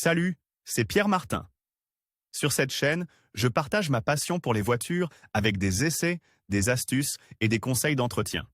Salut, c'est Pierre Martin. Sur cette chaîne, je partage ma passion pour les voitures avec des essais, des astuces et des conseils d'entretien.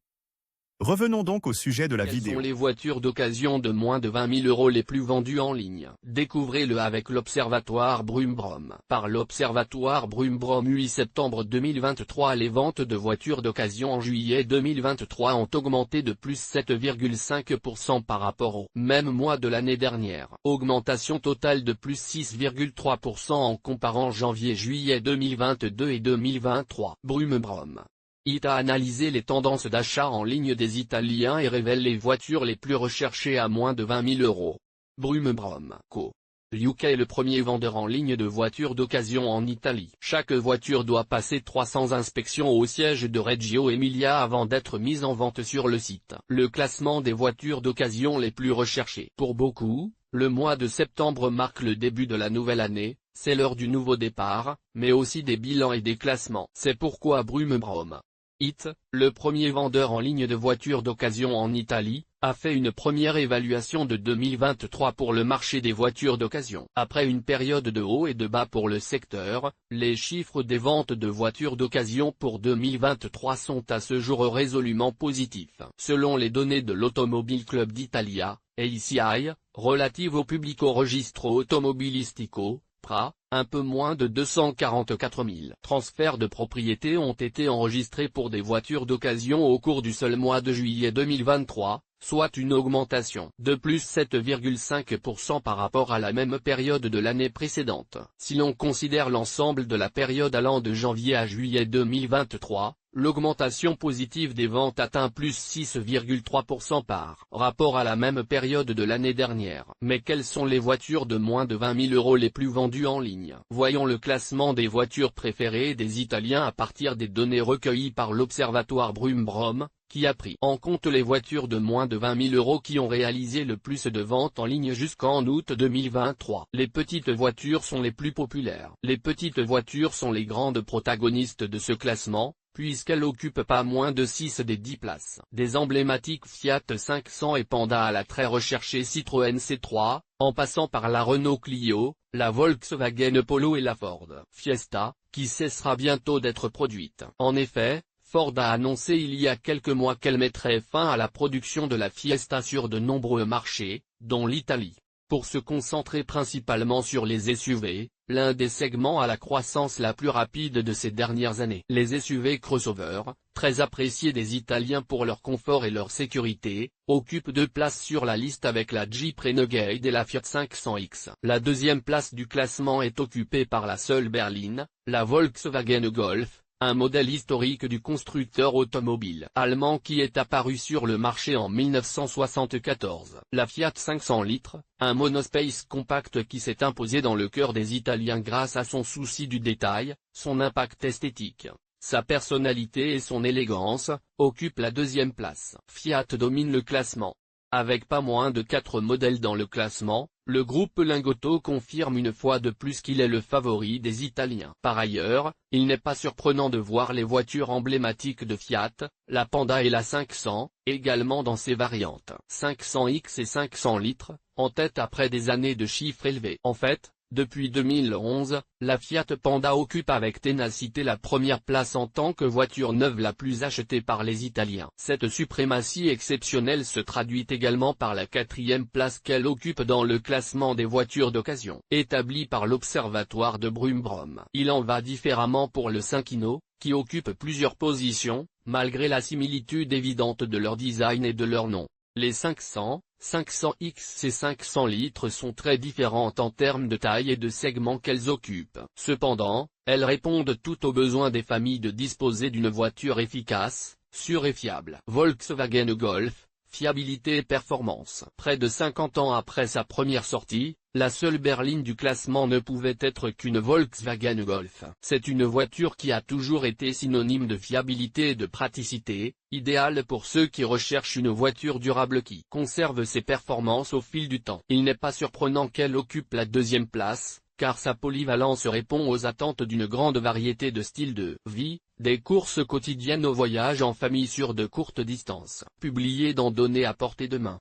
Revenons donc au sujet de la Quelles sont vidéo. les voitures d'occasion de moins de 20 000 € les plus vendues en ligne? Découvrez-le avec l'Observatoire Brumebrom. Par l'Observatoire Brumebrom 8 septembre 2023, les ventes de voitures d'occasion en juillet 2023 ont augmenté de plus 7,5% par rapport au même mois de l'année dernière. Augmentation totale de plus 6,3% en comparant janvier-juillet 2022 et 2023. Brumebrom IT a analysé les tendances d'achat en ligne des Italiens et révèle les voitures les plus recherchées à moins de 20 000 €. Brumebrom Co. UK est le premier vendeur en ligne de voitures d'occasion en Italie. Chaque voiture doit passer 300 inspections au siège de Reggio Emilia avant d'être mise en vente sur le site. Le classement des voitures d'occasion les plus recherchées. Pour beaucoup, le mois de septembre marque le début de la nouvelle année, c'est l'heure du nouveau départ, mais aussi des bilans et des classements. C'est pourquoi Brumebrom IT, le premier vendeur en ligne de voitures d'occasion en Italie, a fait une première évaluation de 2023 pour le marché des voitures d'occasion. Après une période de haut et de bas pour le secteur, les chiffres des ventes de voitures d'occasion pour 2023 sont à ce jour résolument positifs. Selon les données de l'Automobile Club d'Italia, ACI, relatives au Pubblico Registro Automobilistico, PRA, un peu moins de 244 000 transferts de propriété ont été enregistrés pour des voitures d'occasion au cours du seul mois de juillet 2023, soit une augmentation de plus 7,5% par rapport à la même période de l'année précédente. Si l'on considère l'ensemble de la période allant de janvier à juillet 2023, l'augmentation positive des ventes atteint plus 6,3% par rapport à la même période de l'année dernière. Mais quelles sont les voitures de moins de 20 000 € les plus vendues en ligne? Voyons le classement des voitures préférées des Italiens à partir des données recueillies par l'Observatoire Brumebrom, qui a pris en compte les voitures de moins de 20 000 € qui ont réalisé le plus de ventes en ligne jusqu'en août 2023. Les petites voitures sont les plus populaires. Les petites voitures sont les grandes protagonistes de ce classement, puisqu'elles occupent pas moins de 6 des 10 places. Des emblématiques Fiat 500 et Panda à la très recherchée Citroën C3, en passant par la Renault Clio, la Volkswagen Polo et la Ford Fiesta, qui cessera bientôt d'être produite. En effet, Ford a annoncé il y a quelques mois qu'elle mettrait fin à la production de la Fiesta sur de nombreux marchés, dont l'Italie. Pour se concentrer principalement sur les SUV, l'un des segments à la croissance la plus rapide de ces dernières années. Les SUV crossover, très appréciés des Italiens pour leur confort et leur sécurité, occupent 2 places sur la liste avec la Jeep Renegade et la Fiat 500X. La deuxième place du classement est occupée par la seule berline, la Volkswagen Golf, un modèle historique du constructeur automobile allemand qui est apparu sur le marché en 1974. La Fiat 500 litres, un monospace compact qui s'est imposé dans le cœur des Italiens grâce à son souci du détail, son impact esthétique, sa personnalité et son élégance, occupe la deuxième place. Fiat domine le classement. Avec pas moins de 4 modèles dans le classement, le groupe Lingotto confirme une fois de plus qu'il est le favori des Italiens. Par ailleurs, il n'est pas surprenant de voir les voitures emblématiques de Fiat, la Panda et la 500, également dans ses variantes 500X et 500 litres, en tête après des années de chiffres élevés. En fait, depuis 2011, la Fiat Panda occupe avec ténacité la première place en tant que voiture neuve la plus achetée par les Italiens. Cette suprématie exceptionnelle se traduit également par la 4e place qu'elle occupe dans le classement des voitures d'occasion, établi par l'Observatoire de Brumebrom. Il en va différemment pour le Cinquino, qui occupe plusieurs positions, malgré la similitude évidente de leur design et de leur nom. Les 500, 500X et 500 litres sont très différentes en termes de taille et de segment qu'elles occupent. Cependant, elles répondent toutes aux besoins des familles de disposer d'une voiture efficace, sûre et fiable. Volkswagen Golf, fiabilité et performance. Près de 50 ans après sa première sortie, la seule berline du classement ne pouvait être qu'une Volkswagen Golf. C'est une voiture qui a toujours été synonyme de fiabilité et de praticité, idéale pour ceux qui recherchent une voiture durable qui conserve ses performances au fil du temps. Il n'est pas surprenant qu'elle occupe la deuxième place, car sa polyvalence répond aux attentes d'une grande variété de styles de vie, des courses quotidiennes aux voyages en famille sur de courtes distances. Publié dans Données à portée de main.